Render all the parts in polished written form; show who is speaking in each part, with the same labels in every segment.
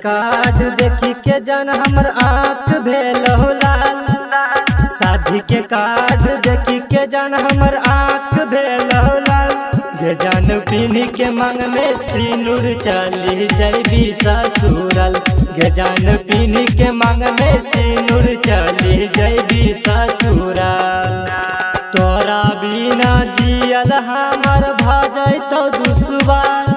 Speaker 1: Card देखी के जान हमर आँख भेल हो लाल। शादी के कार्ड देखी के जान हमर आँख भेल हो लाल। गे जान पीनी के मांग में सिनुर चली जैबी ससुराल। गे जान पीनी के मांग में सिनुर चली जैबी ससुराल। तोरा बिना जियल हमर भाजै तो दुश्वार।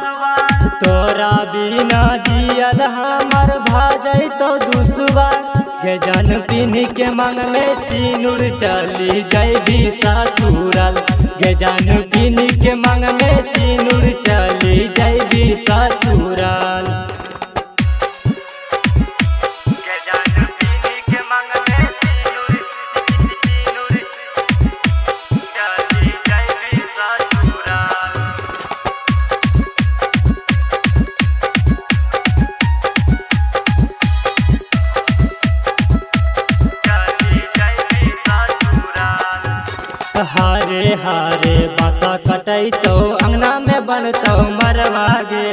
Speaker 1: तोरा बिना जियल हमर भाजै तो दुश्वार। गे जान पीनी के मांग में सिनुर चली जैबी ससुराल। गे जान पीनी के मांग में सिनुर चली जैबी ससुराल। हारे हारे बासा कटै तो अंगना में बनतो मरवागे।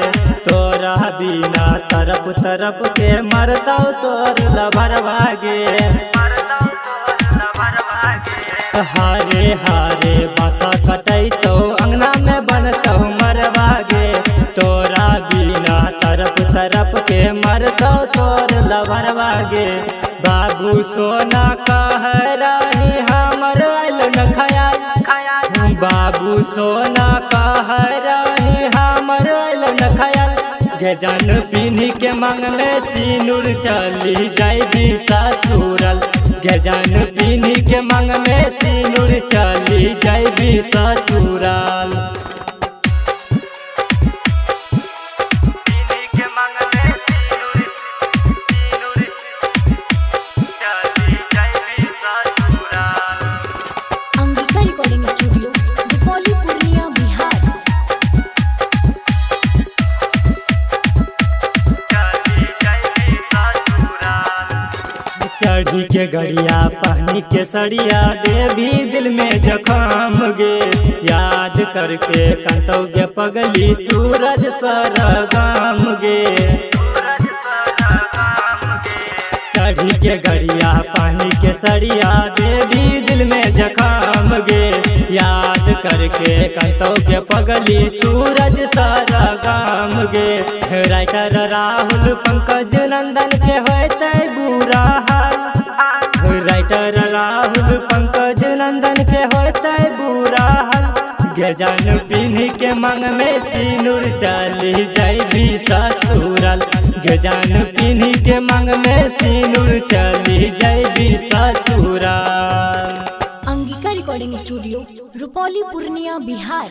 Speaker 1: तोरा बिना तरफ तरफ के मरतो तोर लभरवागे। हारे हारे बासा कटै तो अंगना में बनतो मरवागे। तोरा बिना तरफ तरफ के मरतो तोर लभरवागे। बाबू सोना कह रही हमर न खयाल। बाबू सोना कह रही हमर न खयाल। गे जान पीनी के मांग में सिनुर चली जैबी ससुराल। गे जान पीनी के मांग में सिनुर चली जैबी ससुराल। चढ़ी के गड़िया पहनी के सड़िया देवी दिल में जखम गे। याद करके कंतव्य पगली सूरज सरगम गे। चढ़ी के गड़िया पहनी के सड़िया देवी दिल में जखम गे। याद करके कंतव्य पगली सूरज सरगम गे। राइटर राहुल पंकज नंदन के होते बुरा हाल। राइटर राहुल पंकज नंदन के होते बुरा हाल। गे जान पीनी के मांग में सिनुर चली जैबी ससुराल। गे जान पीनी के मांग में सिनुर चली जैबी ससुराल।
Speaker 2: Angika recording studio Rupauli Purnia Bihar.